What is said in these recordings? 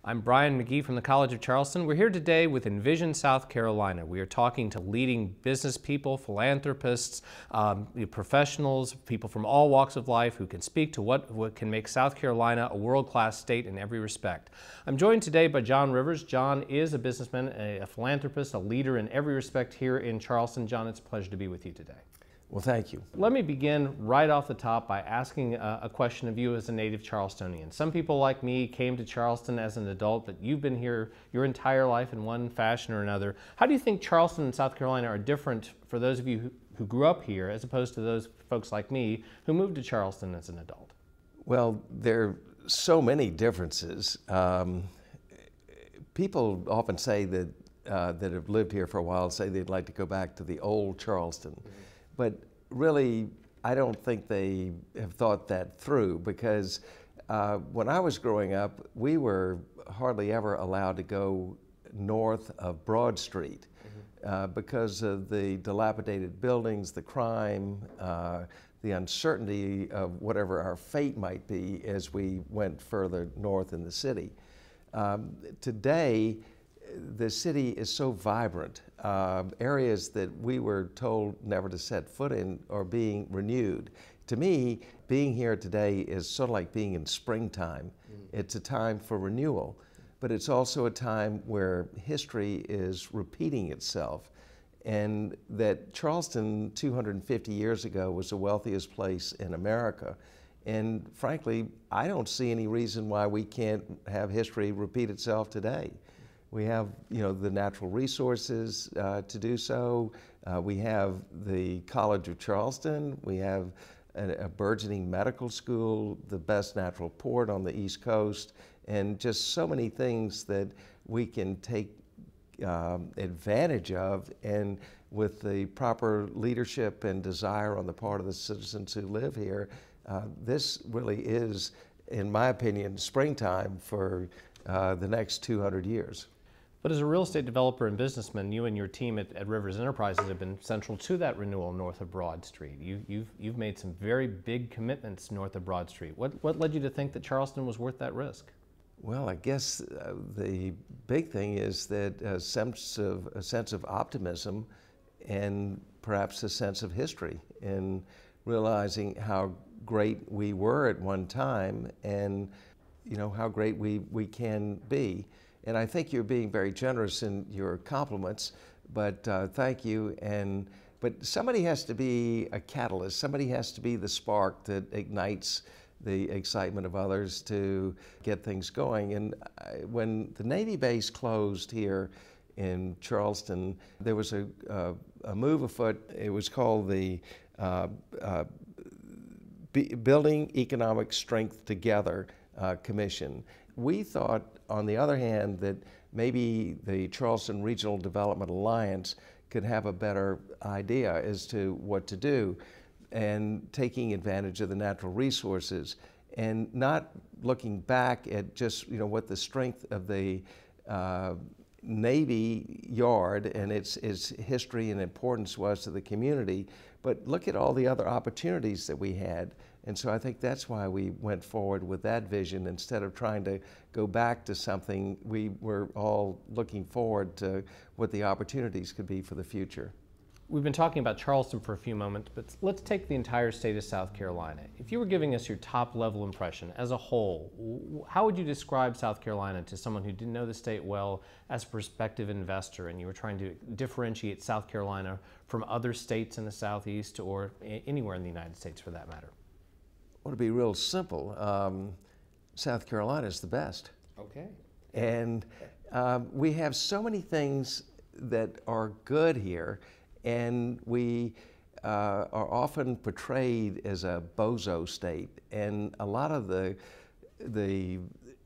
I'm Brian McGee from the College of Charleston. We're here today with Envision, South Carolina. We are talking to leading business people, philanthropists, professionals, people from all walks of life who can speak to what can make South Carolina a world-class state in every respect. I'm joined today by John Rivers. John is a businessman, a philanthropist, a leader in every respect here in Charleston. John, it's a pleasure to be with you today. Well, thank you. Let me begin right off the top by asking a question of you as a native Charlestonian. Some people like me came to Charleston as an adult, but you've been here your entire life in one fashion or another. How do you think Charleston and South Carolina are different for those of you who grew up here as opposed to those folks like me who moved to Charleston as an adult? Well, there are so many differences. People often say that have lived here for a while say they'd like to go back to the old Charleston. But really, I don't think they have thought that through, because when I was growing up, we were hardly ever allowed to go north of Broad Street because of the dilapidated buildings, the crime, the uncertainty of whatever our fate might be as we went further north in the city. Today, the city is so vibrant. Areas that we were told never to set foot in are being renewed. To me, being here today is sort of like being in springtime. It's a time for renewal, but it's also a time where history is repeating itself, and that Charleston 250 years ago was the wealthiest place in America. And frankly, I don't see any reason why we can't have history repeat itself today. We have, the natural resources to do so. We have the College of Charleston. We have a burgeoning medical school, the best natural port on the East Coast, and just so many things that we can take advantage of. And with the proper leadership and desire on the part of the citizens who live here, this really is, in my opinion, springtime for the next 200 years. But as a real estate developer and businessman, you and your team at Rivers Enterprises have been central to that renewal north of Broad Street. You've made some very big commitments north of Broad Street. What led you to think that Charleston was worth that risk? Well, I guess the big thing is that a sense of optimism and perhaps a sense of history, in realizing how great we were at one time and how great we can be. And I think you're being very generous in your compliments, but thank you. But somebody has to be a catalyst. Somebody has to be the spark that ignites the excitement of others to get things going. And when the Navy base closed here in Charleston, there was a move afoot. It was called the Building Economic Strength Together Commission. We thought, on the other hand, that maybe the Charleston Regional Development Alliance could have a better idea as to what to do, and taking advantage of the natural resources and not looking back at just what the strength of the Navy Yard and its history and importance was to the community, but look at all the other opportunities that we had. And so I think that's why we went forward with that vision. Instead of trying to go back to something, we were all looking forward to what the opportunities could be for the future. We've been talking about Charleston for a few moments, but let's take the entire state of South Carolina. If you were giving us your top level impression as a whole, how would you describe South Carolina to someone who didn't know the state well as a prospective investor, and you were trying to differentiate South Carolina from other states in the Southeast or anywhere in the United States for that matter? Well, to be real simple, South Carolina is the best. Okay. And we have so many things that are good here, and we are often portrayed as a bozo state. And a lot of the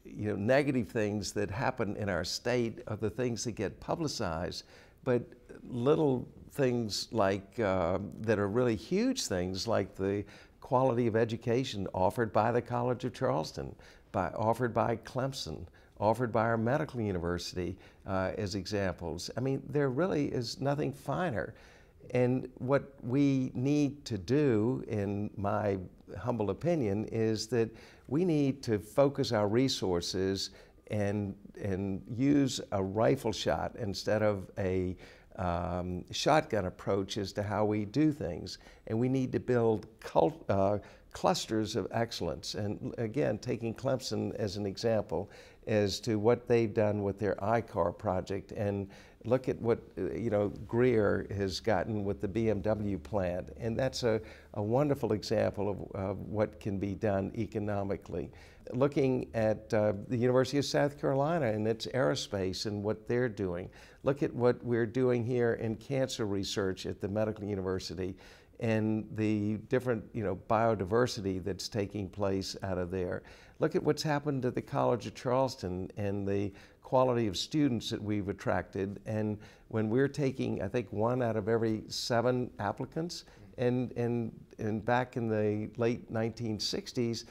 negative things that happen in our state are the things that get publicized, but little things like that are really huge things, like the quality of education offered by the College of Charleston, offered by Clemson, offered by our medical university as examples. I mean, there really is nothing finer. And what we need to do, in my humble opinion, is that we need to focus our resources and use a rifle shot instead of a shotgun approach as to how we do things. And we need to build clusters of excellence. And again, taking Clemson as an example as to what they've done with their iCar project, and look at what Greer has gotten with the BMW plant. And that's a wonderful example of what can be done economically. Looking at the University of South Carolina and its aerospace and what they're doing. Look at what we're doing here in cancer research at the Medical University and the different biodiversity that's taking place out of there. Look at what's happened to the College of Charleston and the quality of students that we've attracted. And when we're taking, I think, 1 out of every 7 applicants, and back in the late 1960s,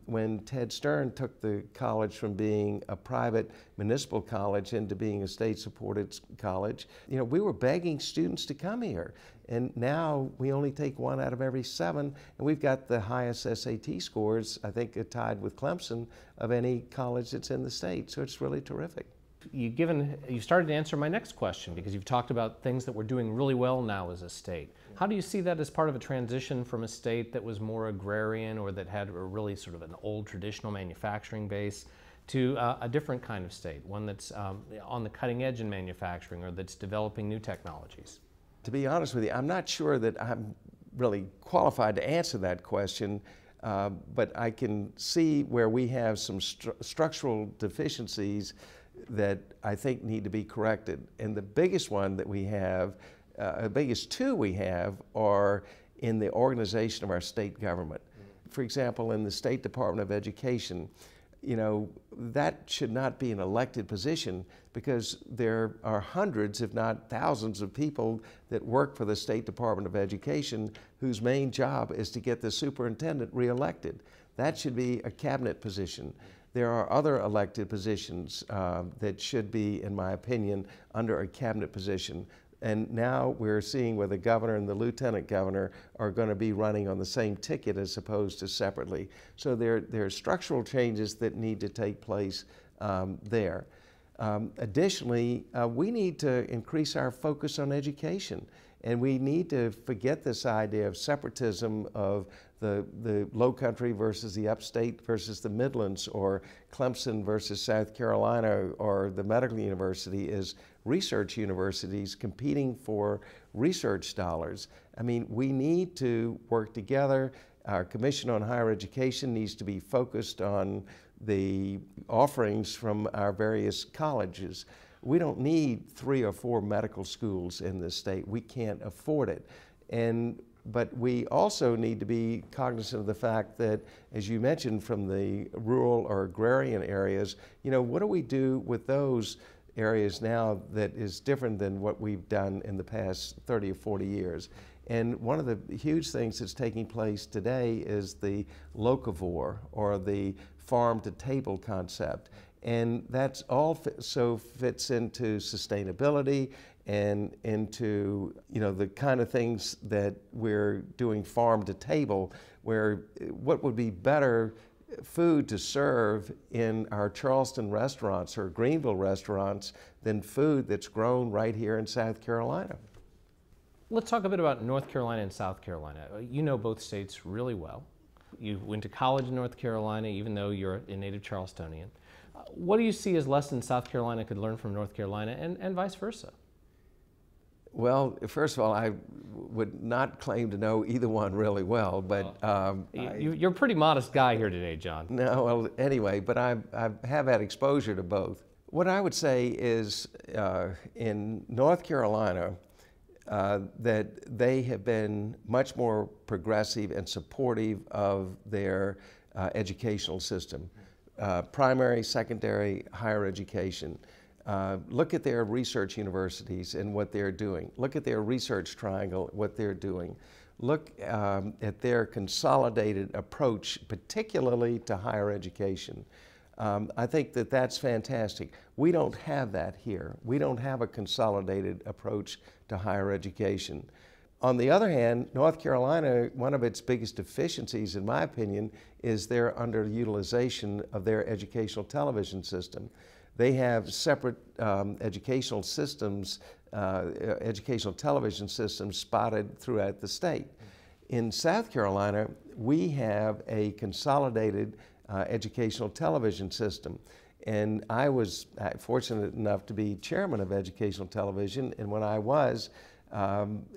when Ted Stern took the college from being a private municipal college into being a state-supported college, we were begging students to come here. And now we only take 1 out of every 7, and we've got the highest SAT scores, I think tied with Clemson, of any college that's in the state. So it's really terrific. You started to answer my next question, because you've talked about things that we're doing really well now as a state. How do you see that as part of a transition from a state that was more agrarian or that had a really sort of an old traditional manufacturing base to a different kind of state, one that's on the cutting edge in manufacturing or that's developing new technologies? To be honest with you, I'm not sure that I'm really qualified to answer that question, but I can see where we have some structural deficiencies that I think need to be corrected. And the biggest one that we have, the biggest 2 we have, are in the organization of our state government. For example, in the State Department of Education, that should not be an elected position, because there are hundreds, if not thousands, of people that work for the State Department of Education whose main job is to get the superintendent reelected. That should be a cabinet position. There are other elected positions that should be, in my opinion, under a cabinet position. And now we're seeing where the governor and the lieutenant governor are going to be running on the same ticket as opposed to separately. So there are structural changes that need to take place there. Additionally, we need to increase our focus on education. And we need to forget this idea of separatism of the low country versus the upstate versus the Midlands, or Clemson versus South Carolina, or the Medical University as research universities competing for research dollars. I mean, we need to work together. Our Commission on Higher Education needs to be focused on the offerings from our various colleges. We don't need 3 or 4 medical schools in this state. We can't afford it. But we also need to be cognizant of the fact that, as you mentioned, from the rural or agrarian areas, what do we do with those areas now that is different than what we've done in the past 30 or 40 years? And one of the huge things that's taking place today is the locavore, or the farm-to-table concept. And that's all fits into sustainability and into the kind of things that we're doing farm to table, where what would be better food to serve in our Charleston restaurants or Greenville restaurants than food that's grown right here in South Carolina. Let's talk a bit about North Carolina and South Carolina. You know both states really well. You went to college in North Carolina, even though you're a native Charlestonian. What do you see as lessons South Carolina could learn from North Carolina, and vice versa? Well, first of all, I would not claim to know either one really well, but you're a pretty modest guy here today, John. No, well, anyway, but I have had exposure to both. What I would say is in North Carolina, that they have been much more progressive and supportive of their educational system. Primary, secondary, higher education. Look at their research universities and what they're doing. Look at their research triangle, what they're doing. Look at their consolidated approach, particularly to higher education. I think that that's fantastic. We don't have that here. We don't have a consolidated approach to higher education. On the other hand, North Carolina, one of its biggest deficiencies, in my opinion, is their underutilization of their educational television system. They have separate educational systems, educational television systems spotted throughout the state. In South Carolina, we have a consolidated educational television system. And I was fortunate enough to be chairman of educational television, and when I was,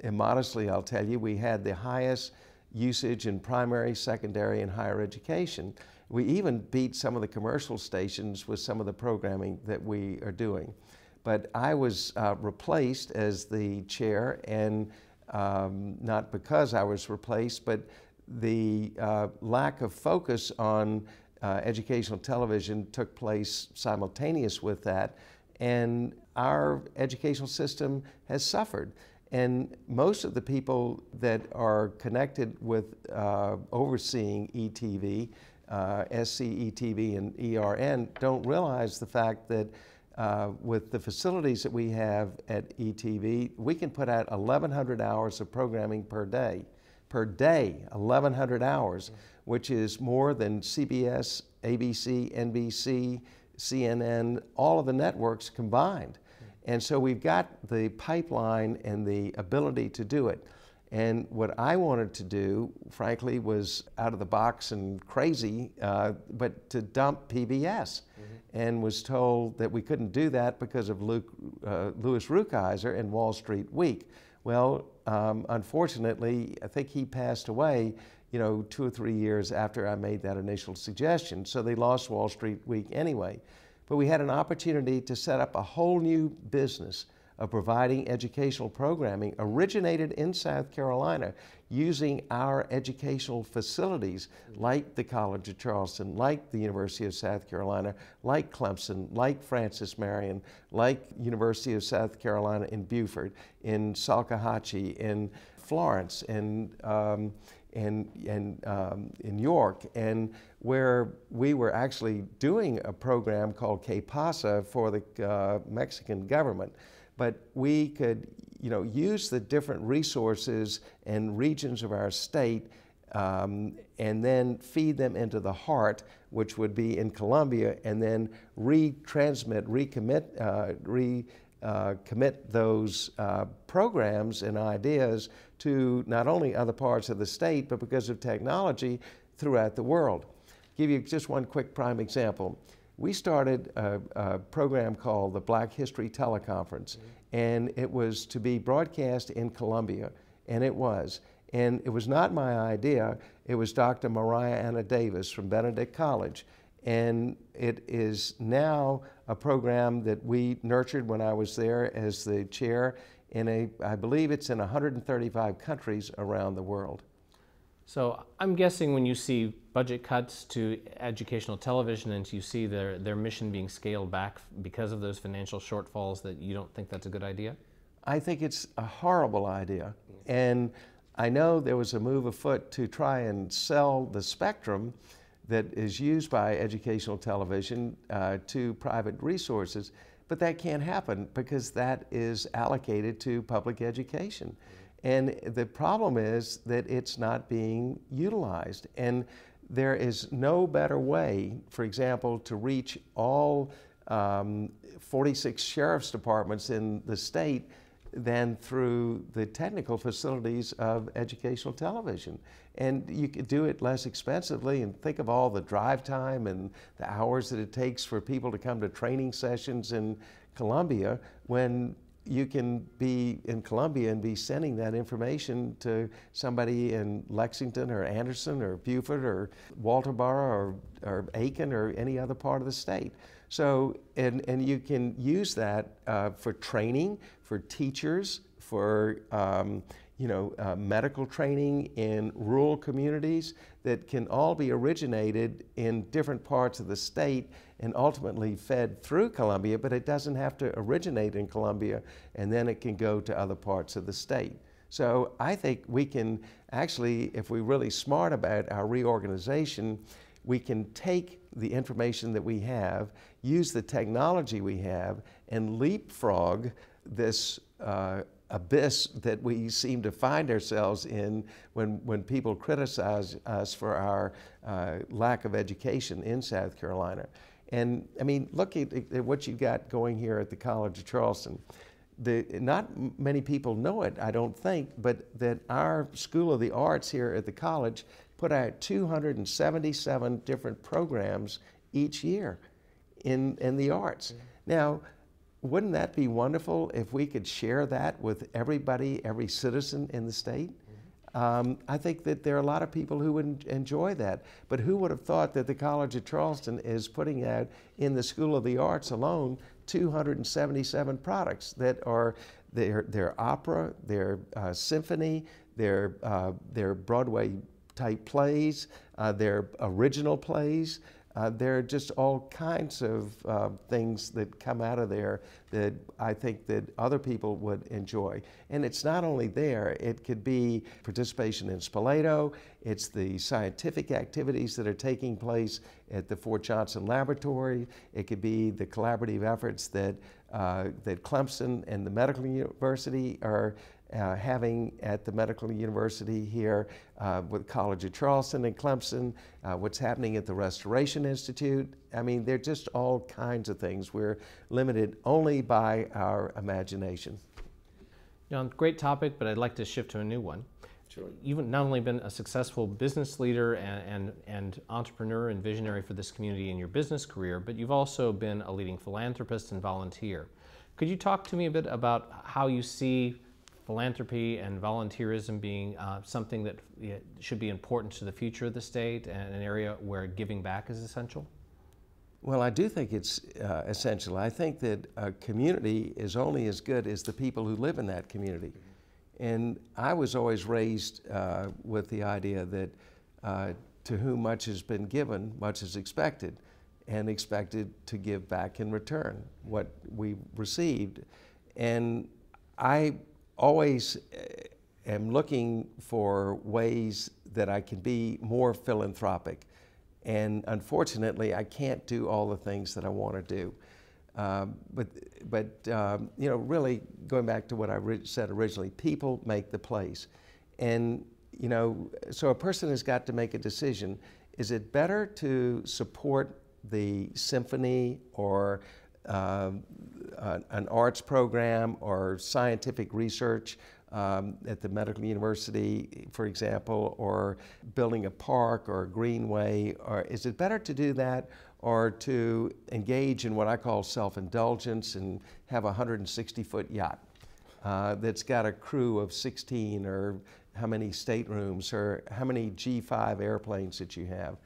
immodestly I'll tell you, we had the highest usage in primary, secondary, and higher education. We even beat some of the commercial stations with some of the programming that we are doing. But I was replaced as the chair, and not because I was replaced, but the lack of focus on educational television took place simultaneous with that, and our educational system has suffered. And most of the people that are connected with overseeing ETV, SCETV and ERN, don't realize the fact that with the facilities that we have at ETV, we can put out 1,100 hours of programming per day. Per day, 1,100 hours, which is more than CBS, ABC, NBC, CNN, all of the networks combined. And so we've got the pipeline and the ability to do it. And what I wanted to do, frankly, was out of the box and crazy, but to dump PBS. And was told that we couldn't do that because of Louis Rukeyser and Wall Street Week. Well, unfortunately, I think he passed away, 2 or 3 years after I made that initial suggestion. So they lost Wall Street Week anyway. But we had an opportunity to set up a whole new business of providing educational programming originated in South Carolina using our educational facilities like the College of Charleston, like the University of South Carolina, like Clemson, like Francis Marion, like University of South Carolina in Beaufort, in Salkehatchie, in Florence, in York, and where we were actually doing a program called KPASA for the Mexican government. But we could, use the different resources and regions of our state and then feed them into the heart, which would be in Columbia, and then commit those programs and ideas to not only other parts of the state, but because of technology throughout the world. Give you just one quick prime example. We started a program called the Black History Teleconference, and it was to be broadcast in Columbia, and it was. And it was not my idea, it was Dr. Mariah Anna Davis from Benedict College. And it is now a program that we nurtured when I was there as the chair, I believe it's in 135 countries around the world. So I'm guessing when you see budget cuts to educational television and you see their mission being scaled back because of those financial shortfalls, that you don't think that's a good idea? I think it's a horrible idea. And I know there was a move afoot to try and sell the spectrum that is used by educational television to private resources, but that can't happen because that is allocated to public education. And the problem is that it's not being utilized. And there is no better way, for example, to reach all 46 sheriff's departments in the state than through the technical facilities of educational television. And you could do it less expensively, and think of all the drive time and the hours that it takes for people to come to training sessions in Columbia, when you can be in Columbia and be sending that information to somebody in Lexington or Anderson or Beaufort or Walterboro or Aiken or any other part of the state. So, and you can use that for training, for teachers, for medical training in rural communities that can all be originated in different parts of the state and ultimately fed through Columbia, but it doesn't have to originate in Columbia, and then it can go to other parts of the state. So I think we can actually, if we're really smart about our reorganization, we can take the information that we have, use the technology we have, and leapfrog this abyss that we seem to find ourselves in when people criticize us for our lack of education in South Carolina. And I mean, look at what you got going here at the College of Charleston. Not many people know it, I don't think, but that our School of the Arts here at the college put out 277 different programs each year in the arts. Mm-hmm. Now, wouldn't that be wonderful if we could share that with everybody, every citizen in the state? I think that there are a lot of people who would enjoy that. But who would have thought that the College of Charleston is putting out in the School of the Arts alone 277 products that are their opera, their symphony, their Broadway type plays, their original plays. There are just all kinds of things that come out of there that I think that other people would enjoy. And it's not only there, it could be participation in Spoleto, it's the scientific activities that are taking place at the Fort Johnson Laboratory, it could be the collaborative efforts that Clemson and the Medical University are having at the Medical University here with College of Charleston and Clemson, what's happening at the Restoration Institute. I mean, they're just all kinds of things. We're limited only by our imagination. John, great topic, but I'd like to shift to a new one. Sure. You've not only been a successful business leader and entrepreneur and visionary for this community in your business career, but you've also been a leading philanthropist and volunteer. Could you talk to me a bit about how you see philanthropy and volunteerism being something that should be important to the future of the state and an area where giving back is essential? Well, I do think it's essential. I think that a community is only as good as the people who live in that community. And I was always raised with the idea that to whom much has been given, much is expected, and expected to give back in return what we received. And I always am looking for ways that I can be more philanthropic. And unfortunately, I can't do all the things that I want to do. But you know, really going back to what I said originally, people make the place. And, you know, so a person has got to make a decision. Is it better to support the symphony or an arts program or scientific research at the Medical University, for example, or building a park or a greenway? Or is it better to do that or to engage in what I call self-indulgence and have a 160-foot yacht that's got a crew of 16 or how many staterooms or how many G5 airplanes that you have?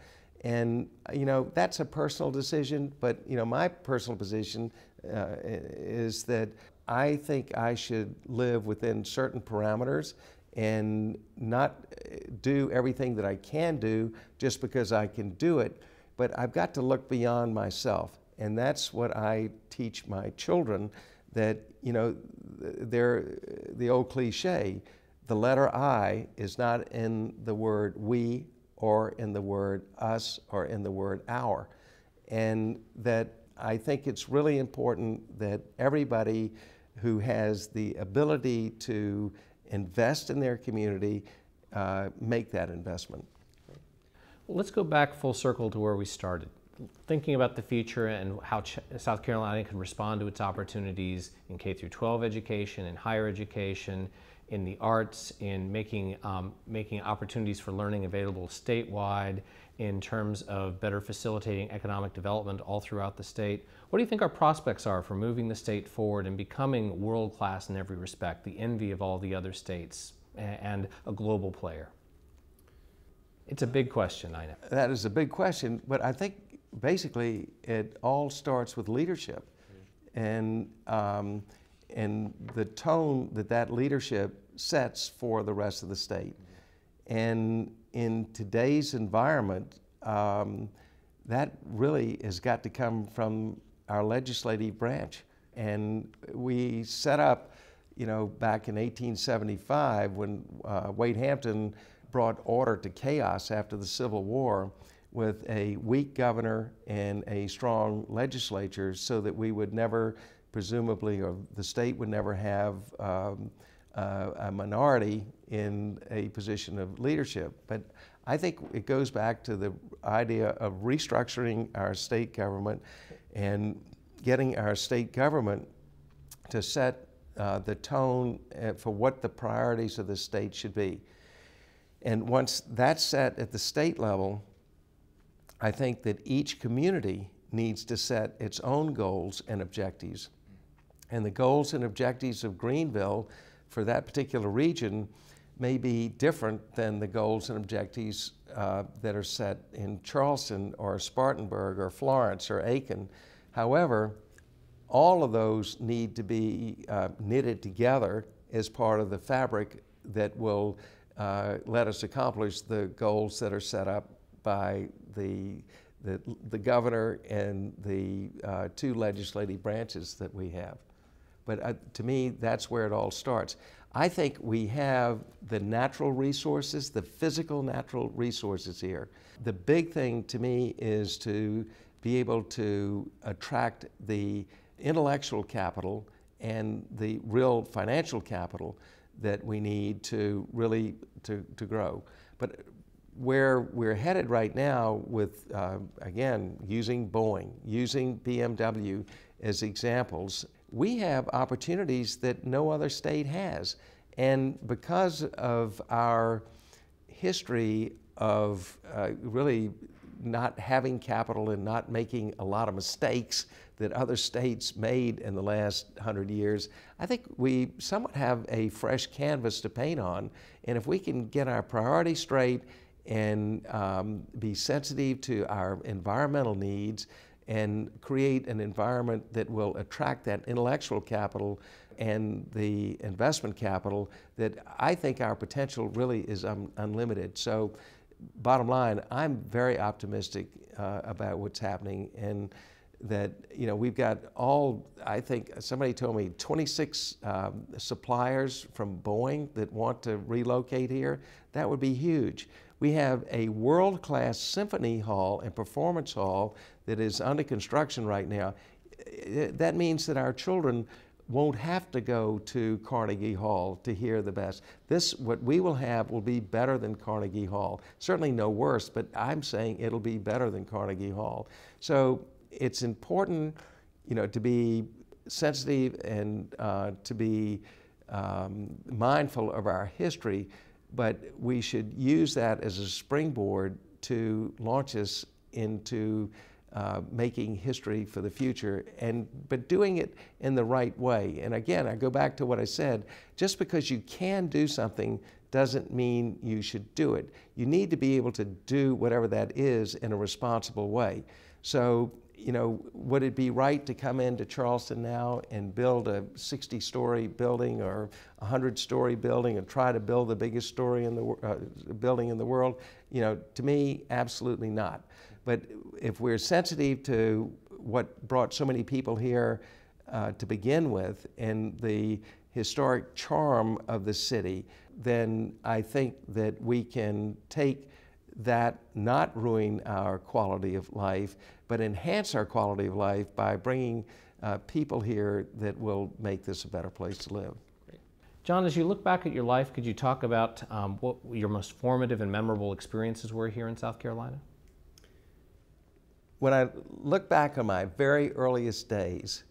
And, you know, that's a personal decision, but, you know, my personal position is that I think I should live within certain parameters and not do everything that I can do just because I can do it, but I've got to look beyond myself. And that's what I teach my children, that, you know, they're the old cliche, the letter I is not in the word we or in the word us or in the word our. And that I think it's really important that everybody who has the ability to invest in their community make that investment. Well, let's go back full circle to where we started. Thinking about the future and how South Carolina can respond to its opportunities in K-12 education, in higher education, in the arts, in making opportunities for learning available statewide, in terms of better facilitating economic development all throughout the state. What do you think our prospects are for moving the state forward and becoming world-class in every respect, the envy of all the other states and a global player? It's a big question, I know. That is a big question, but I think basically it all starts with leadership. And the tone that that leadership sets for the rest of the state. And in today's environment, that really has got to come from our legislative branch. And we set up, you know, back in 1875 when Wade Hampton brought order to chaos after the Civil War with a weak governor and a strong legislature so that we would never, presumably, or the state would never have a minority in a position of leadership. But I think it goes back to the idea of restructuring our state government and getting our state government to set the tone for what the priorities of the state should be. And once that's set at the state level, I think that each community needs to set its own goals and objectives. And the goals and objectives of Greenville for that particular region may be different than the goals and objectives that are set in Charleston or Spartanburg or Florence or Aiken. However, all of those need to be knitted together as part of the fabric that will let us accomplish the goals that are set up by the governor and the two legislative branches that we have. But to me, that's where it all starts. I think we have the natural resources, the physical natural resources here. The big thing to me is to be able to attract the intellectual capital and the real financial capital that we need to really to grow. But where we're headed right now with, again, using Boeing, using BMW as examples, we have opportunities that no other state has. And because of our history of really not having capital and not making a lot of mistakes that other states made in the last 100 years, I think we somewhat have a fresh canvas to paint on. And if we can get our priorities straight and be sensitive to our environmental needs and create an environment that will attract that intellectual capital and the investment capital, that I think our potential really is unlimited. So bottom line, I'm very optimistic about what's happening, and that, you know, we've got I think somebody told me 26 suppliers from Boeing that want to relocate here. That would be huge. We have a world-class symphony hall and performance hall that is under construction right now. That means that our children won't have to go to Carnegie Hall to hear the best. What we will have will be better than Carnegie Hall. Certainly no worse, but I'm saying it'll be better than Carnegie Hall. So it's important, you know, to be sensitive and to be mindful of our history, but we should use that as a springboard to launch us into making history for the future, but doing it in the right way. And again, I go back to what I said, just because you can do something doesn't mean you should do it. You need to be able to do whatever that is in a responsible way. So, you know, would it be right to come into Charleston now and build a 60-story building or a 100-story building and try to build the biggest building in the world? You know, to me, absolutely not. But if we're sensitive to what brought so many people here to begin with and the historic charm of the city, then I think that we can take that, not ruin our quality of life, but enhance our quality of life by bringing people here that will make this a better place to live. Great. John, as you look back at your life, could you talk about what your most formative and memorable experiences were here in South Carolina? When I look back on my very earliest days,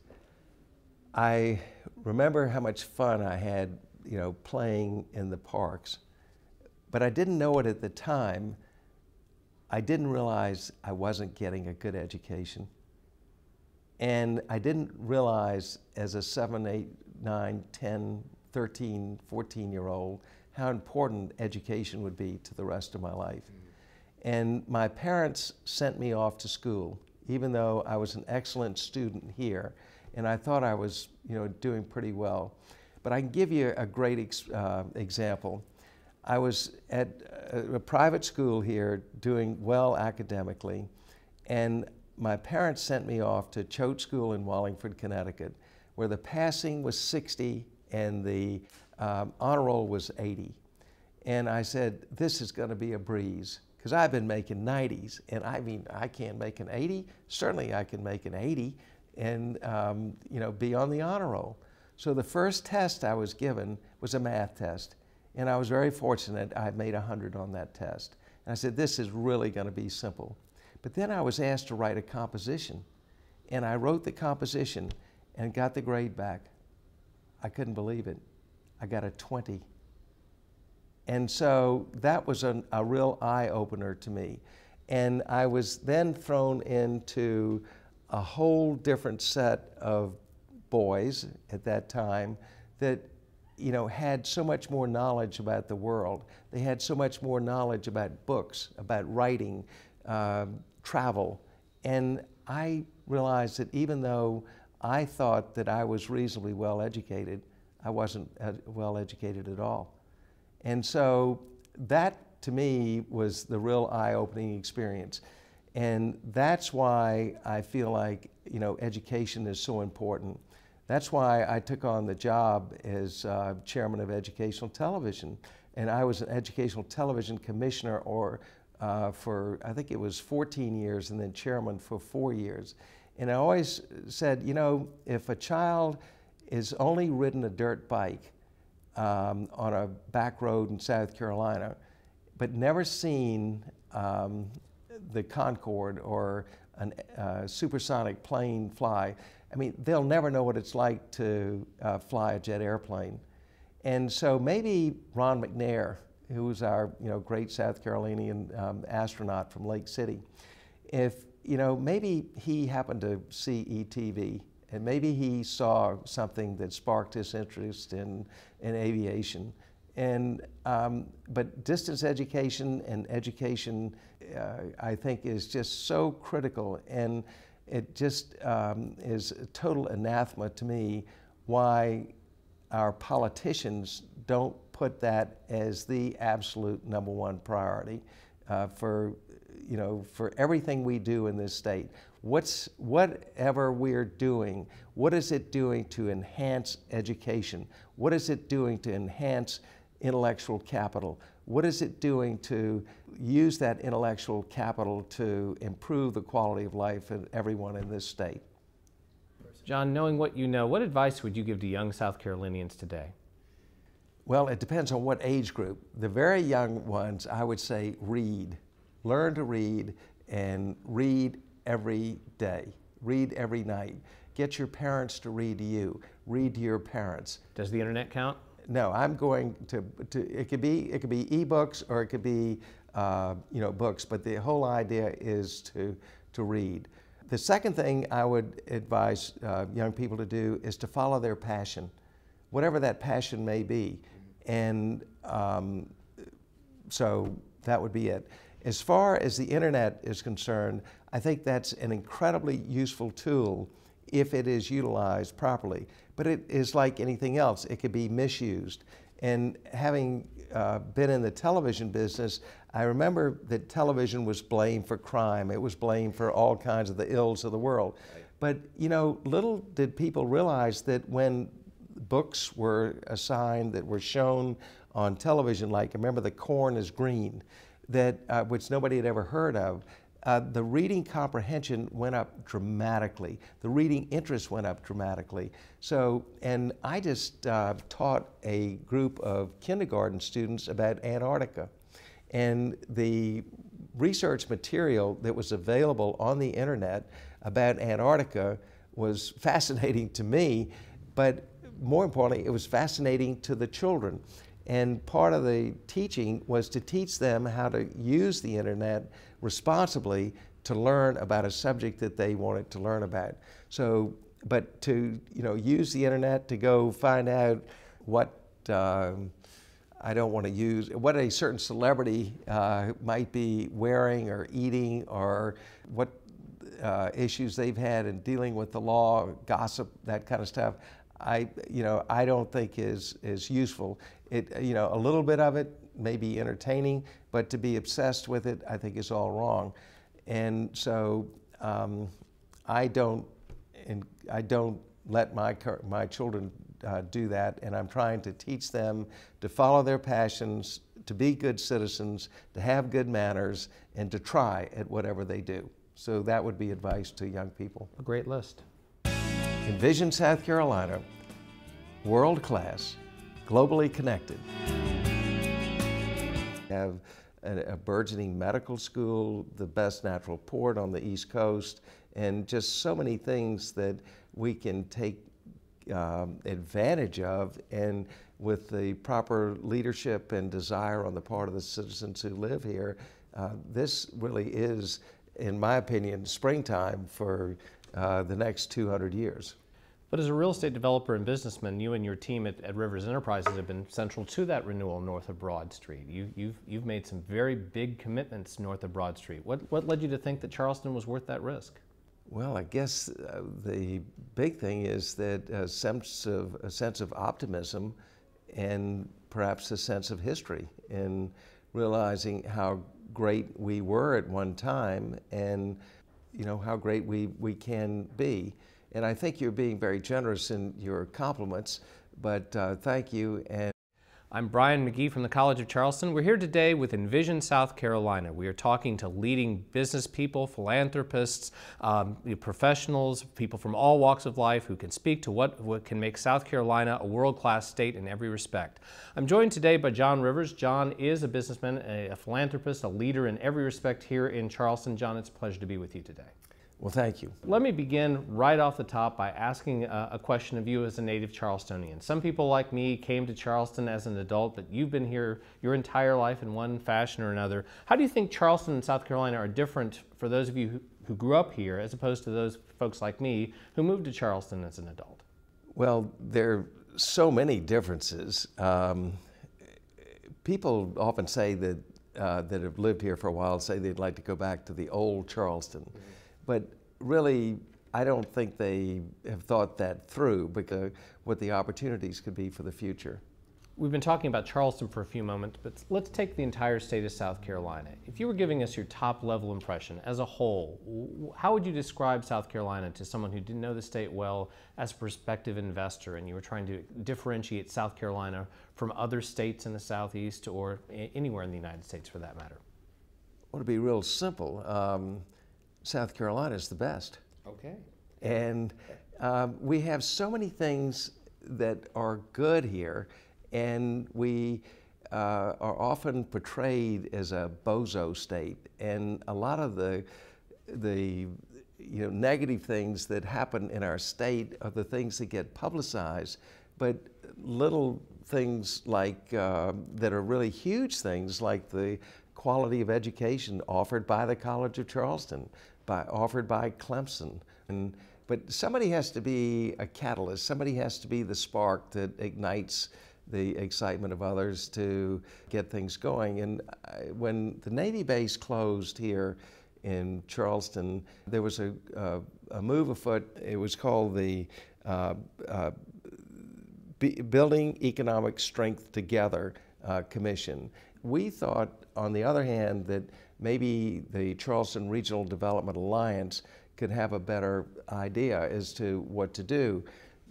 I remember how much fun I had, you know, playing in the parks. But I didn't know it at the time. I didn't realize I wasn't getting a good education. And I didn't realize as a 7, 8, 9, 10, 13, 14-year-old how important education would be to the rest of my life. And my parents sent me off to school, even though I was an excellent student here, and I thought I was, you know, doing pretty well. But I can give you a great example. I was at a private school here doing well academically, and my parents sent me off to Choate School in Wallingford, Connecticut, where the passing was 60 and the honor roll was 80. And I said, this is going to be a breeze, because I've been making 90s, and I mean, I can't make an 80. Certainly I can make an 80 and you know, be on the honor roll. So the first test I was given was a math test, and I was very fortunate. I made 100 on that test. And I said, this is really going to be simple. But then I was asked to write a composition, and I wrote the composition and got the grade back. I couldn't believe it. I got a 20. And so that was a real eye-opener to me. And I was then thrown into a whole different set of boys at that time that, you know, had so much more knowledge about the world. They had so much more knowledge about books, about writing, travel. And I realized that even though I thought that I was reasonably well educated, I wasn't well educated at all. And so that, to me, was the real eye-opening experience. And that's why I feel like, you know, education is so important. That's why I took on the job as chairman of educational television. And I was an educational television commissioner for, I think it was 14 years, and then chairman for 4 years. And I always said, you know, if a child is only ridden a dirt bike on a back road in South Carolina, but never seen the Concorde or a supersonic plane fly, I mean, they'll never know what it's like to fly a jet airplane. And so maybe Ron McNair, who was our, you know, great South Carolinian astronaut from Lake City, if, you know, maybe he happened to see ETV, and maybe he saw something that sparked his interest in aviation. And, but distance education and education, I think, is just so critical, and it just is a total anathema to me why our politicians don't put that as the absolute #1 priority for, you know, for everything we do in this state. Whatever we're doing, what is it doing to enhance education? What is it doing to enhance intellectual capital? What is it doing to use that intellectual capital to improve the quality of life of everyone in this state? John, knowing what you know, what advice would you give to young South Carolinians today? Well, it depends on what age group. The very young ones, I would say read. Learn to read, and read every day. Read every night. Get your parents to read to you. Read to your parents. Does the internet count? No, I'm going to it could be ebooks, or it could be you know, books, but the whole idea is to read. The second thing I would advise young people to do is to follow their passion, whatever that passion may be. And so that would be it. As far as the internet is concerned, I think that's an incredibly useful tool if it is utilized properly. But it is like anything else. It could be misused. And having been in the television business, I remember that television was blamed for crime. It was blamed for all kinds of the ills of the world. Right. But, you know, little did people realize that when books were assigned that were shown on television, like, remember, The Corn is Green, that which nobody had ever heard of, the reading comprehension went up dramatically. The reading interest went up dramatically. So, and I just taught a group of kindergarten students about Antarctica. And the research material that was available on the internet about Antarctica was fascinating to me, but more importantly, it was fascinating to the children. And part of the teaching was to teach them how to use the internet responsibly to learn about a subject that they wanted to learn about. So, but to, you know, use the internet to go find out what, I don't want to use, what a certain celebrity might be wearing or eating, or what issues they've had in dealing with the law, gossip, that kind of stuff, I don't think is useful. You know, a little bit of it may be entertaining, but to be obsessed with it, I think, is all wrong. And so I don't let my children do that, and I'm trying to teach them to follow their passions, to be good citizens, to have good manners, and to try at whatever they do. So that would be advice to young people. A great list. Envision, South Carolina world-class, globally connected. We have a burgeoning medical school, the best natural port on the East Coast, and just so many things that we can take advantage of, and with the proper leadership and desire on the part of the citizens who live here, this really is, in my opinion, springtime for the next 200 years. But as a real estate developer and businessman, you and your team at Rivers Enterprises have been central to that renewal north of Broad Street. You've made some very big commitments north of Broad Street. What led you to think that Charleston was worth that risk? Well, I guess the big thing is that a sense of optimism and perhaps a sense of history in realizing how great we were at one time and how great we can be. And I think you're being very generous in your compliments, but thank you. And I'm Brian McGee from the College of Charleston. We're here today with Envision, South Carolina. We are talking to leading business people, philanthropists, professionals, people from all walks of life who can speak to what can make South Carolina a world-class state in every respect. I'm joined today by John Rivers. John is a businessman, a philanthropist, a leader in every respect here in Charleston. John, it's a pleasure to be with you today. well, thank you. Let me begin right off the top by asking a question of you as a native Charlestonian. Some people like me came to Charleston as an adult, but you've been here your entire life in one fashion or another. How do you think Charleston and South Carolina are different for those of you who grew up here as opposed to those folks like me who moved to Charleston as an adult? Well, there are so many differences. People often say that that have lived here for a while say they'd like to go back to the old Charleston. Mm-hmm. But really, I don't think they have thought that through, because what the opportunities could be for the future. We've been talking about Charleston for a few moments, but let's take the entire state of South Carolina. If you were giving us your top level impression as a whole, how would you describe South Carolina to someone who didn't know the state well as a prospective investor, and you were trying to differentiate South Carolina from other states in the Southeast or anywhere in the United States for that matter? Well, to be real simple, South Carolina is the best. Okay. And we have so many things that are good here, and we are often portrayed as a bozo state. And a lot of the negative things that happen in our state are the things that get publicized, but little things like that are really huge things, like the quality of education offered by the College of Charleston, offered by Clemson. But somebody has to be a catalyst. Somebody has to be the spark that ignites the excitement of others to get things going. And when the Navy base closed here in Charleston, there was a move afoot. It was called the Building Economic Strength Together Commission. We thought, on the other hand, that maybe the Charleston Regional Development Alliance could have a better idea as to what to do,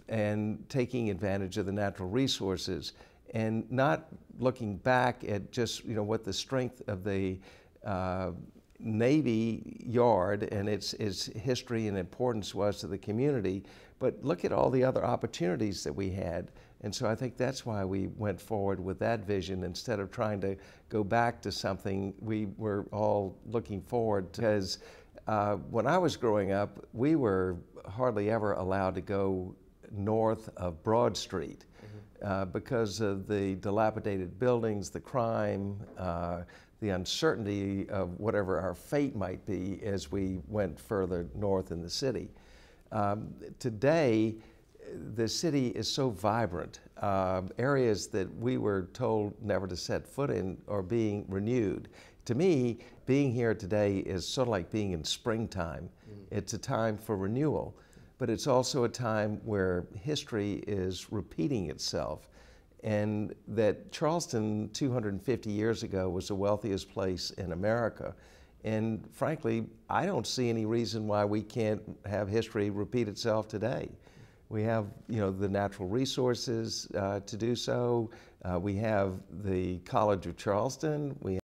and taking advantage of the natural resources and not looking back at just what the strength of the Navy Yard and its history and importance was to the community, but look at all the other opportunities that we had. And so I think that's why we went forward with that vision instead of trying to go back to something. We were all looking forward, because when I was growing up, we were hardly ever allowed to go north of Broad Street because of the dilapidated buildings, the crime, the uncertainty of whatever our fate might be as we went further north in the city. Today, the city is so vibrant. Areas that we were told never to set foot in are being renewed. To me, being here today is sort of like being in springtime. It's a time for renewal, but it's also a time where history is repeating itself, and that Charleston 250 years ago was the wealthiest place in America. And frankly, I don't see any reason why we can't have history repeat itself today. We have, the natural resources to do so. We have the College of Charleston. We